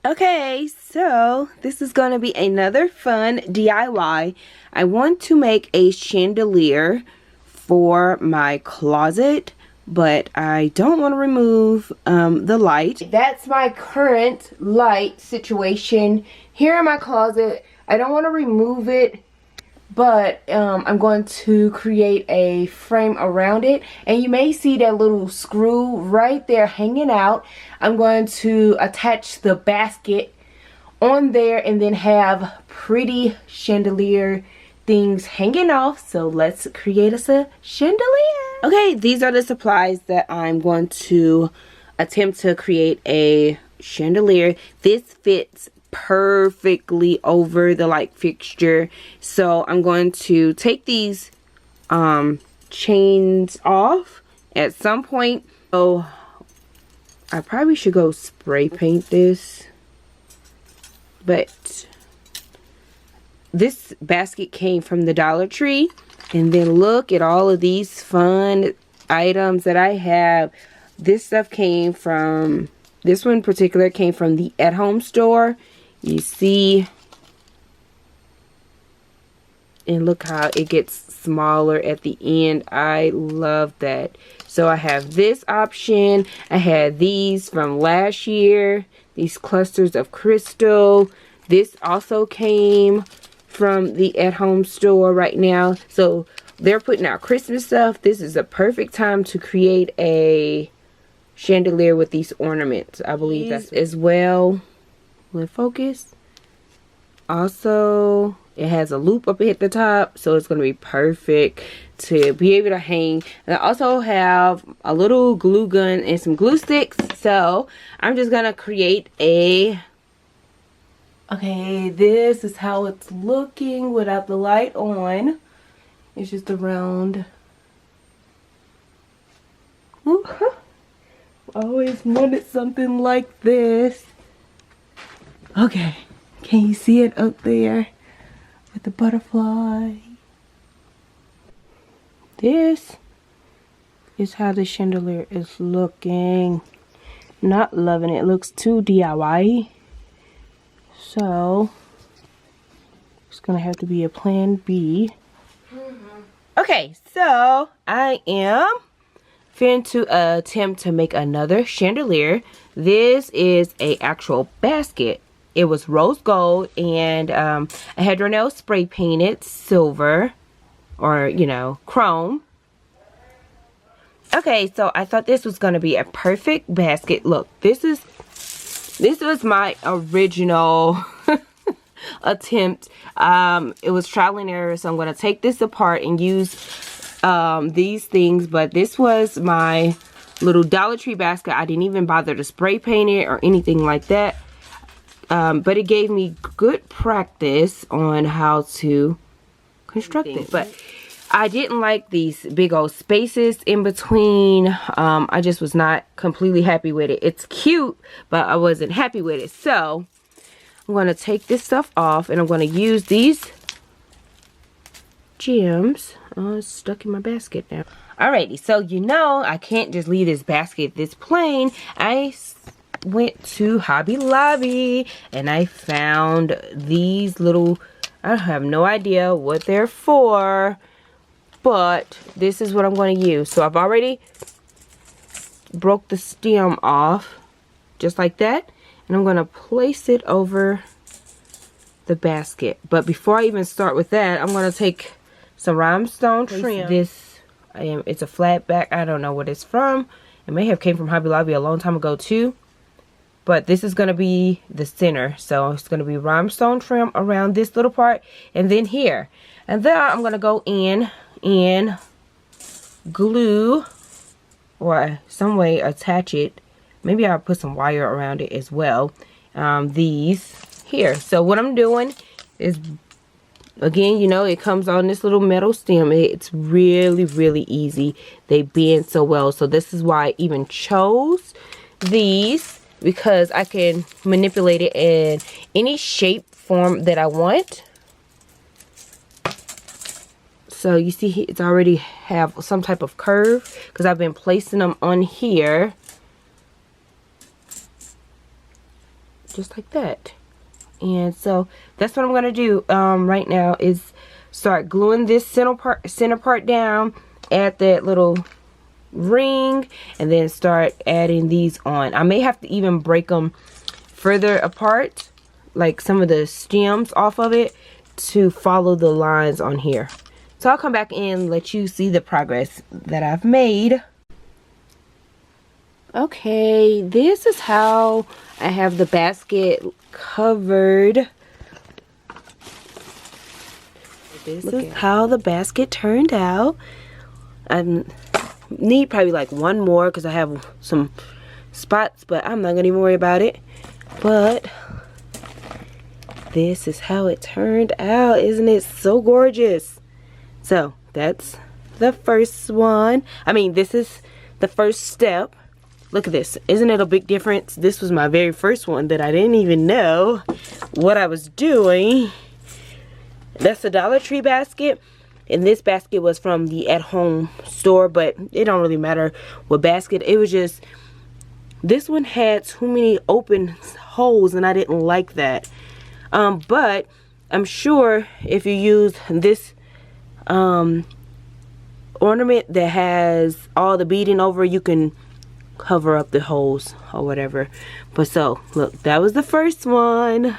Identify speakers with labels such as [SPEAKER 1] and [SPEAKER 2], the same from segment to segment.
[SPEAKER 1] Okay, so this is going to be another fun DIY. I want to make a chandelier for my closet, but I don't want to remove the light. That's my current light situation here in my closet. I don't want to remove it, but I'm going to create a frame around it, and you may see that little screw right there hanging out. I'm going to attach the basket on there and then have pretty chandelier things hanging off. So let's create us a chandelier. Okay, these are the supplies that I'm going to attempt to create a chandelier. This fits perfectly over the light fixture, so I'm going to take these chains off at some point. So I probably should go spray paint this, but this basket came from the Dollar Tree. And then look at all of these fun items that I have. This stuff came from, this one in particular came from the At Home store. You see, and look how it gets smaller at the end. I love that. So I have this option. I had these from last year, these clusters of crystal. This also came from the At Home store right now. So they're putting out Christmas stuff. This is a perfect time to create a chandelier with these ornaments. I believe that's as well. Will it focus? Also, it has a loop up at the top, so it's going to be perfect to be able to hang. And I also have a little glue gun and some glue sticks, so I'm just going to create a... Okay, this is how it's looking without the light on. It's just a round... Always wanted something like this. Okay, can you see it up there with the butterfly? This is how the chandelier is looking. Not loving it. It looks too DIY. So it's gonna have to be a plan B. Okay, so I am finna to attempt to make another chandelier. This is a actual basket. It was rose gold, and I had Renell spray painted silver, or you know, chrome. Okay, so I thought this was gonna be a perfect basket. Look, this was my original attempt. It was trial and error, so I'm gonna take this apart and use these things. But this was my little Dollar Tree basket. I didn't even bother to spray paint it or anything like that. But it gave me good practice on how to construct it. But I didn't like these big old spaces in between. I just was not completely happy with it. It's cute, but I wasn't happy with it. So I'm going to take this stuff off, and I'm going to use these gems. Oh, it's stuck in my basket now. Alrighty, so you know I can't just leave this basket this plain. I went to Hobby Lobby and I found these little, I have no idea what they're for, but this is what I'm going to use. So I've already broke the stem off just like that, and I'm going to place it over the basket. But before I even start with that, I'm going to take some rhinestone trim. This it's a flat back. I don't know what it's from. It may have came from Hobby Lobby a long time ago too. But this is going to be the center. So it's going to be rhinestone trim around this little part. And then here. And then I'm going to go in and glue, or some way attach it. Maybe I'll put some wire around it as well. these here. So what I'm doing is, again, you know, it comes on this little metal stem. It's really easy. They bend so well. So this is why I even chose these, because I can manipulate it in any shape, form that I want. So you see it's already have some type of curve because I've been placing them on here. Just like that. And so that's what I'm going to do right now, is start gluing this center part down, add that little ring, and then start adding these on. I may have to even break them further apart, like some of the stems off of it, to follow the lines on here. So I'll come back and let you see the progress that I've made. Okay, this is how I have the basket covered. This is how the basket turned out. I need probably like one more because I have some spots, but I'm not gonna even worry about it. But this is how it turned out. Isn't it so gorgeous? So that's the first one. I mean, this is the first step. Look at this. Isn't it a big difference? This was my very first one that I didn't even know what I was doing. That's a Dollar Tree basket. And this basket was from the at-home store, but it don't really matter what basket. It was just, this one had too many open holes and I didn't like that. But I'm sure if you use this ornament that has all the beading over, you can cover up the holes or whatever. But so look, that was the first one.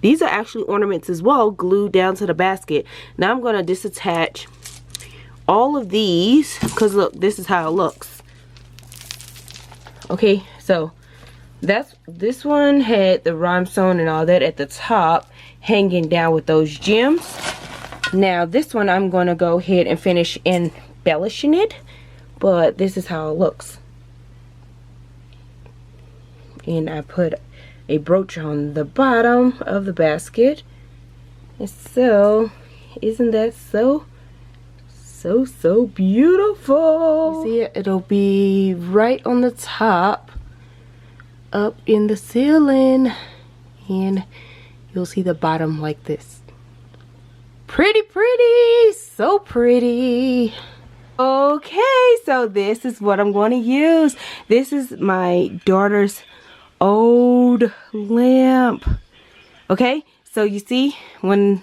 [SPEAKER 1] These are actually ornaments as well, glued down to the basket. Now I'm going to disattach all of these because look, this is how it looks. Okay, so this one had the rhinestone and all that at the top hanging down with those gems. Now this one I'm going to go ahead and finish embellishing it, but this is how it looks. And I put a brooch on the bottom of the basket. And so, isn't that so beautiful? You see it? It'll be right on the top, up in the ceiling, and you'll see the bottom like this. Pretty, so pretty. Okay, so this is what I'm going to use. This is my daughter's old lamp. Okay, so you see when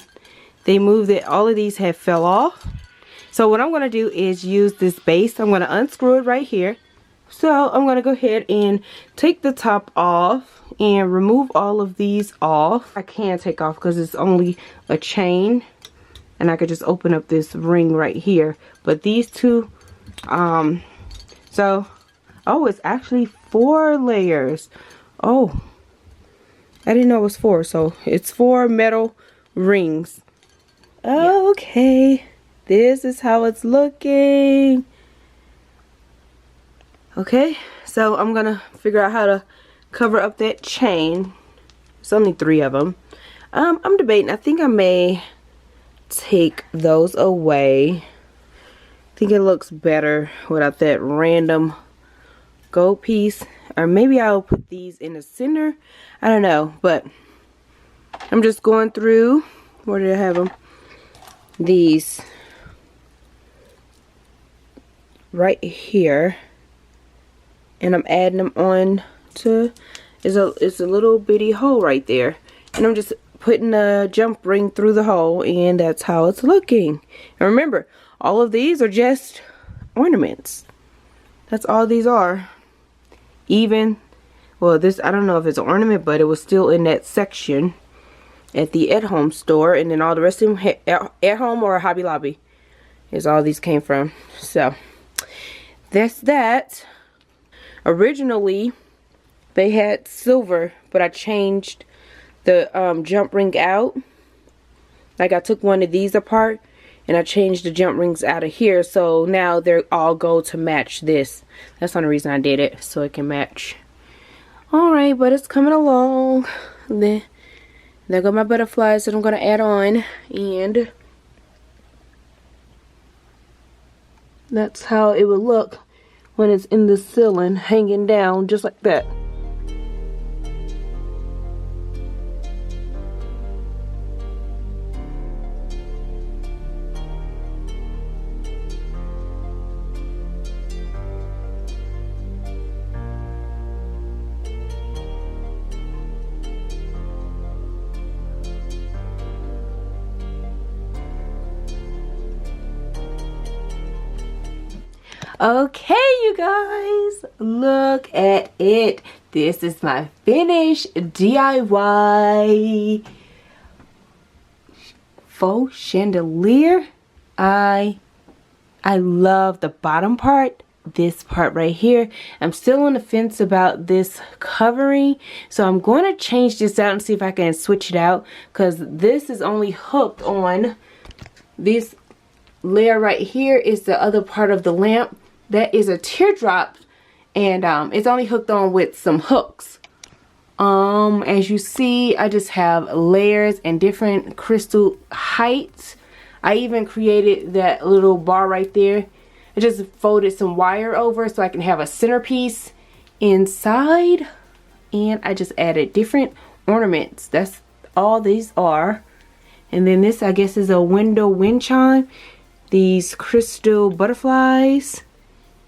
[SPEAKER 1] they moved it, all of these have fell off. So what I'm going to do is use this base. I'm going to unscrew it right here. So I'm going to go ahead and take the top off and remove all of these off. I can take off because it's only a chain, and I could just open up this ring right here. But these two, oh, it's actually 4 layers. Oh, I didn't know it was 4. So it's 4 metal rings. Okay, this is how it's looking. Okay, so I'm gonna figure out how to cover up that chain. It's only 3 of them. I'm debating. I think I may take those away. I think it looks better without that random gold piece. Or maybe I'll put these in the center. I don't know, but I'm just going through. Where did I have them? These right here, and I'm adding them on to. It's a little bitty hole right there, and I'm just putting a jump ring through the hole, and that's how it's looking. And remember, all of these are just ornaments. That's all these are. Even, well, this, I don't know if it's an ornament, but it was still in that section at the at-home store, and then all the rest of them at home or Hobby Lobby is all these came from. So that's that. Originally they had silver, but I changed the jump ring out. Like I took one of these apart and I changed the jump rings out of here, so now they're all gold to match this. That's the only reason I did it, so it can match. Alright. Alright, but it's coming along. Then there go my butterflies that I'm going to add on. And that's how it would look when it's in the ceiling, hanging down just like that. Okay, you guys, look at it. This is my finished DIY faux chandelier. I love the bottom part, this part right here. I'm still on the fence about this covering, so I'm going to change this out and see if I can switch it out, because this is only hooked on this layer right here. Is the other part of the lamp. That is a teardrop, and it's only hooked on with some hooks. As you see, I just have layers and different crystal heights. I even created that little bar right there. I just folded some wire over so I can have a centerpiece inside, and I just added different ornaments. That's all these are. And then this, I guess, is a window wind chime. These crystal butterflies.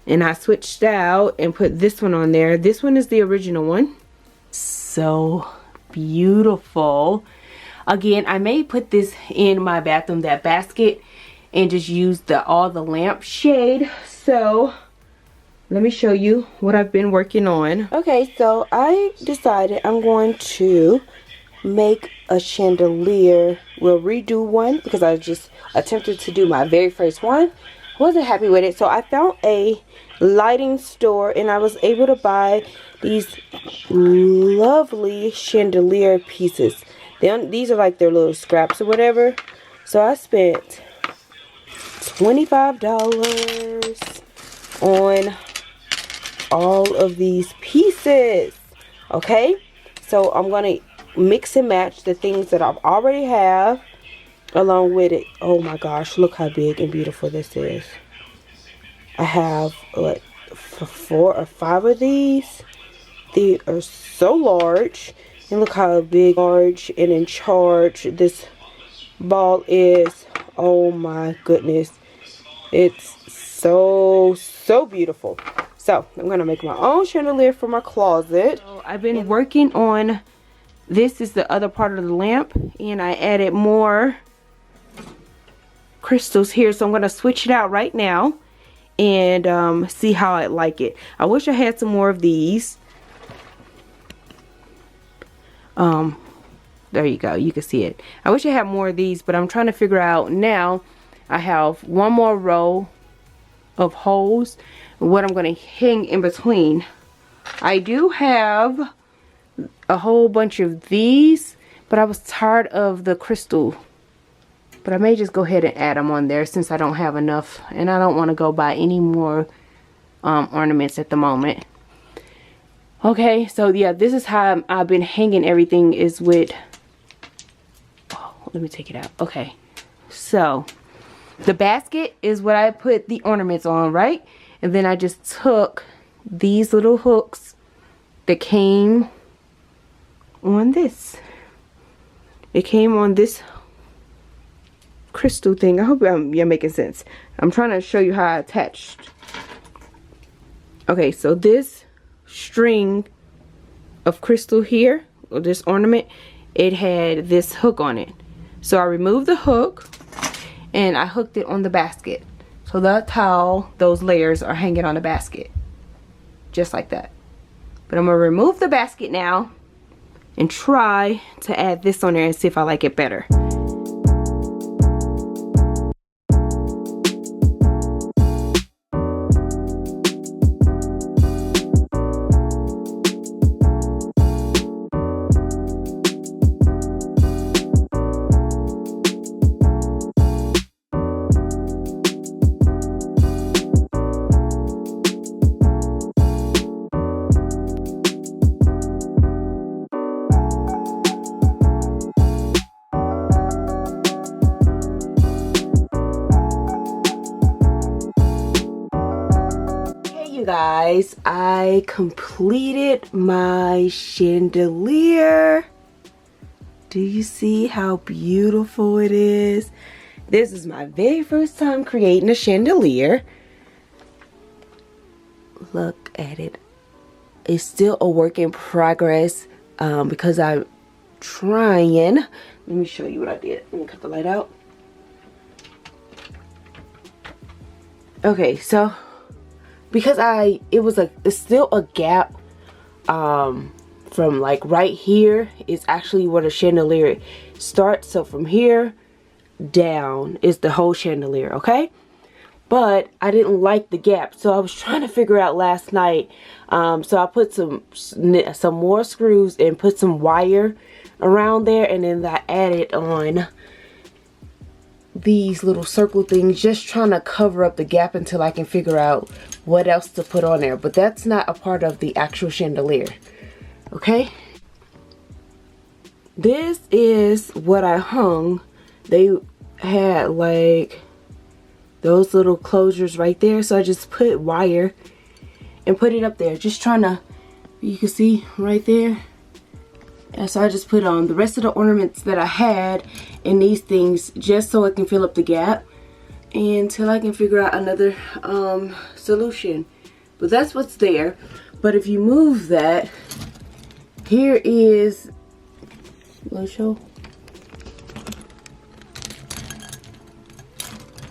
[SPEAKER 1] And I switched out and put this one on there. This one is the original one. So beautiful. Again, I may put this in my bathroom, that basket, and just use all the lamp shade. So let me show you what I've been working on. Okay, so I decided I'm going to make a chandelier. We'll redo one because I just attempted to do my very first one. Wasn't happy with it, so I found a lighting store and I was able to buy these lovely chandelier pieces. These are like their little scraps or whatever. So I spent $25 on all of these pieces. Okay, so I'm gonna mix and match the things that I've already have along with it. Oh my gosh, look how big and beautiful this is. I have like 4 or 5 of these. They are so large, and look how big, large, and in charge this ball is. Oh my goodness, it's so beautiful. So I'm gonna make my own chandelier for my closet. So I've been working on this. Is the other part of the lamp, and I added more crystals here, so I'm going to switch it out right now and see how I like it. I wish I had some more of these. There you go, you can see it. I wish I had more of these, but I'm trying to figure out now. I have one more row of holes, what I'm going to hang in between. I do have a whole bunch of these, but I was tired of the crystal. But I may just go ahead and add them on there since I don't have enough. And I don't want to go buy any more ornaments at the moment. Okay, so yeah, this is how I've been hanging everything, is with... Oh, let me take it out. Okay, so the basket is what I put the ornaments on, right? And then I just took these little hooks that came on this. It came on this crystal thing. I hope you're making sense. I'm trying to show you how I attached. Okay, so this string of crystal here, or this ornament, it had this hook on it. So I removed the hook and I hooked it on the basket. So that's how those layers are hanging on the basket. Just like that. But I'm going to remove the basket now and try to add this on there and see if I like it better. guys, I completed my chandelier. Do you see how beautiful it is? This is my very first time creating a chandelier. Look at it. It's still a work in progress because I'm trying. Let me show you what I did. Let me cut the light out. Okay, so because it's still a gap from like right here is actually where the chandelier starts. So from here down is the whole chandelier, okay? But I didn't like the gap, so I was trying to figure out last night. So I put some more screws and put some wire around there, and then I added on these little circle things, just trying to cover up the gap until I can figure out what else to put on there. But that's not a part of the actual chandelier, okay? This is what I hung. They had like those little closures right there, so I just put wire and put it up there, just trying to, you can see right there. And so I just put on the rest of the ornaments that I had in these things just so I can fill up the gap until I can figure out another solution. But that's what's there. But if you move that, here is, let's show.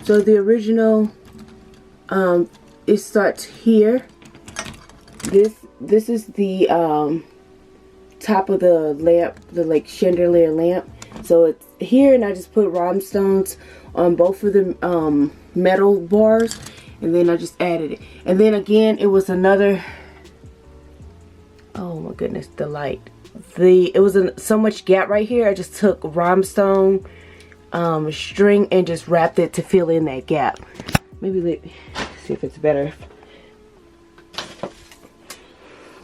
[SPEAKER 1] So the original, it starts here. This is the top of the lamp, the like chandelier lamp. So it's here, and I just put rhinestones on both of the metal bars, and then I just added it. And then again, it was another, oh my goodness, the light. It was so much gap right here. I just took rhinestone string and just wrapped it to fill in that gap. Maybe let's see if it's better.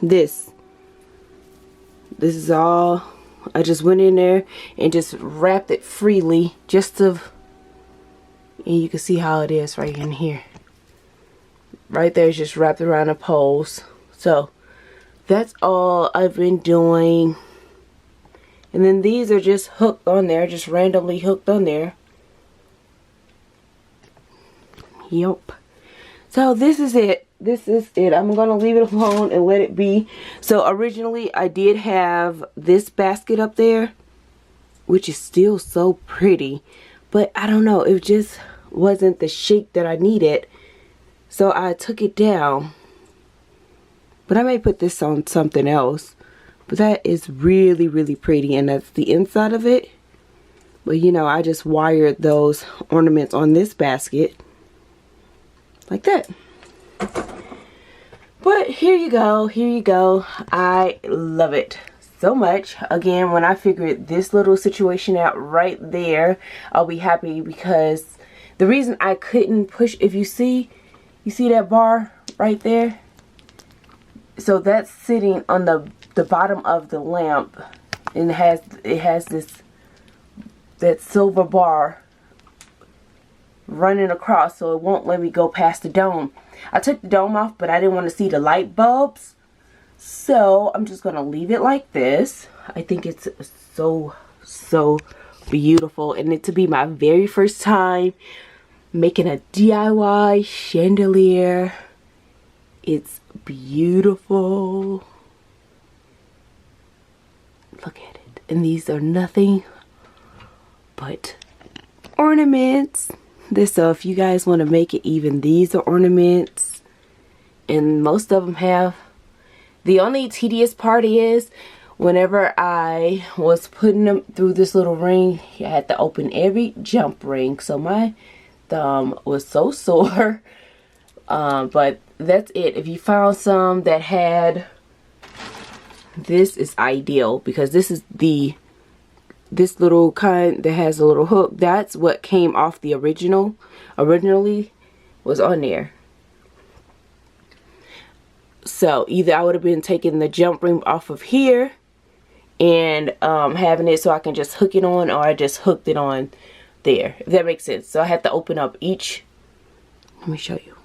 [SPEAKER 1] This is all, I just went in there and just wrapped it freely, just to, and you can see how it is right in here. Right there is just wrapped around the poles. So that's all I've been doing. And then these are just hooked on there, just randomly hooked on there. Yup. So this is it. This is it. I'm going to leave it alone and let it be. So originally I did have this basket up there, which is still so pretty. But I don't know, it just wasn't the shape that I needed. So I took it down. But I may put this on something else. But that is really, really pretty, and that's the inside of it. But you know, I just wired those ornaments on this basket like that. But here you go, here you go. I love it so much. Again, when I figured this little situation out right there, I'll be happy, because the reason I couldn't push, if you see that bar right there? So that's sitting on the bottom of the lamp, and it has that silver bar running across, so it won't let me go past the dome. I took the dome off, but I didn't want to see the light bulbs, so I'm just gonna leave it like this. I think it's so beautiful, and it to be my very first time making a DIY chandelier. It's beautiful. Look at it. And these are nothing but ornaments. So if you guys want to make it, even these are ornaments. And most of them have. The only tedious part is whenever I was putting them through this little ring, I had to open every jump ring. So my thumb was so sore. But that's it. If you found some that had, this is ideal, because this is this little kind that has a little hook. That's what came off the originally was on there. So either I would have been taking the jump ring off of here and having it so I can just hook it on, or I just hooked it on there, if that makes sense. So I had to open up each, let me show you.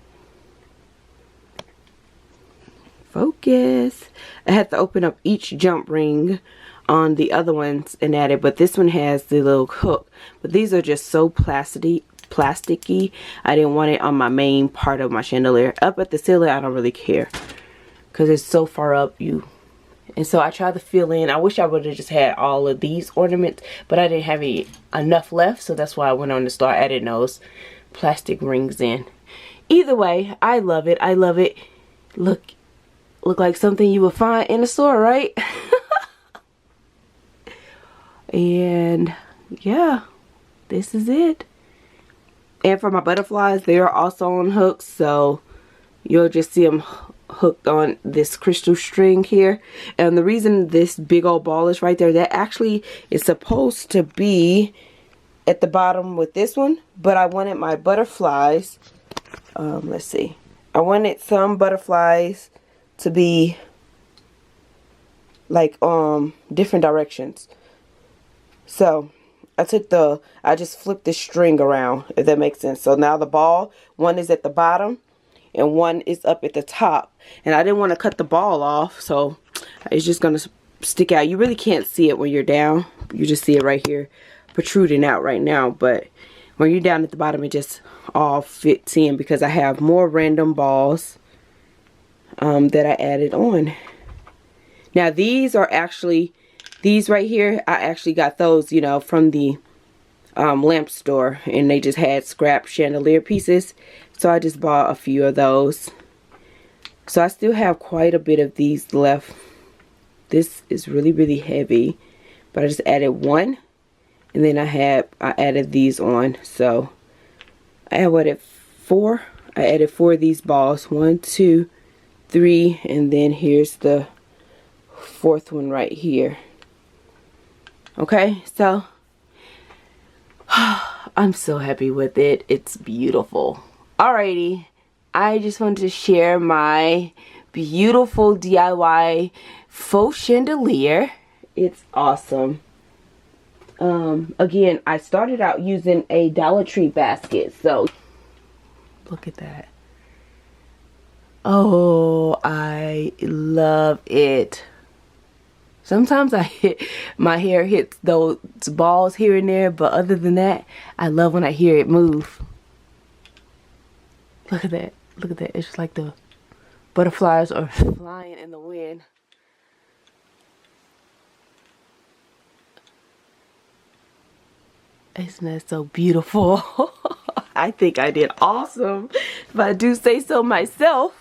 [SPEAKER 1] focus. I had to open up each jump ring on the other ones and add it, but this one has the little hook. But these are just so plasticky. I didn't want it on my main part of my chandelier. Up at the ceiling, I don't really care because it's so far up. And so I tried to fill in. I wish I would have just had all of these ornaments, but I didn't have enough left, so that's why I went on to start adding those plastic rings in. Either way, I love it. I love it. Look like something you would find in a store, right? And yeah, this is it. And for my butterflies, they are also on hooks, so you'll just see them hooked on this crystal string here. And the reason this big old ball is right there, that actually is supposed to be at the bottom with this one, but I wanted my butterflies, let's see, I wanted some butterflies to be like different directions. So I just flipped this string around, if that makes sense. So now the ball, one is at the bottom and one is up at the top. And I didn't want to cut the ball off, so it's just going to stick out. You really can't see it when you're down. You just see it right here protruding out right now. But when you're down at the bottom, it just all fits in because I have more random balls that I added on. Now these are actually, these right here, I actually got those, you know, from the lamp store, and they just had scrap chandelier pieces, so I just bought a few of those. So I still have quite a bit of these left. This is really heavy, but I just added one, and then I added these on. So I added four. I added 4 of these balls, 1, 2, 3, and then here's the 4th one right here. Okay, so I'm so happy with it. It's beautiful. Alrighty, I just wanted to share my beautiful DIY faux chandelier. It's awesome. Again, I started out using a Dollar Tree basket, so look at that. Oh, I love it. Sometimes my hair hits those balls here and there, but other than that, I love when I hear it move. Look at that. Look at that. It's just like the butterflies are flying in the wind. Isn't that so beautiful? I think I did awesome, if I do say so myself.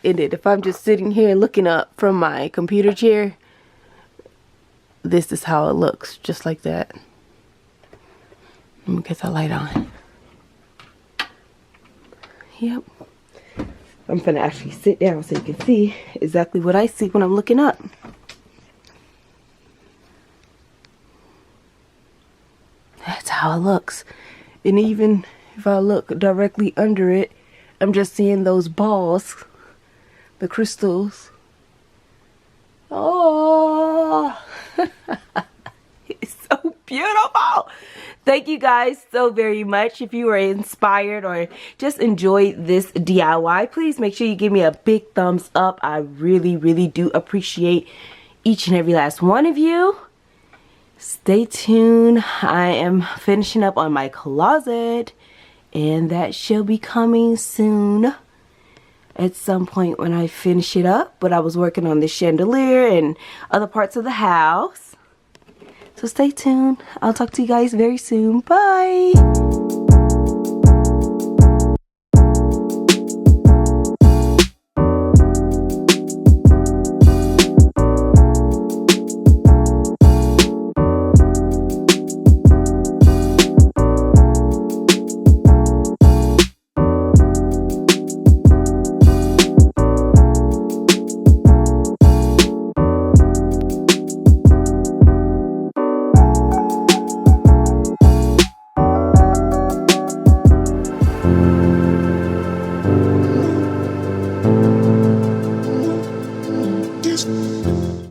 [SPEAKER 1] If I'm just sitting here looking up from my computer chair, this is how it looks, just like that. Let me get the light on. Yep. I'm gonna actually sit down so you can see exactly what I see when I'm looking up. That's how it looks. And even if I look directly under it, I'm just seeing those balls, the crystals. Oh, it's so beautiful. Thank you guys so very much. If you were inspired or just enjoyed this DIY, please make sure you give me a big thumbs up. I really do appreciate each and every last one of you. Stay tuned. I am finishing up on my closet, and that shall be coming soon at some point when I finish it up. But I was working on the chandelier and other parts of the house. So stay tuned. I'll talk to you guys very soon. Bye.
[SPEAKER 2] This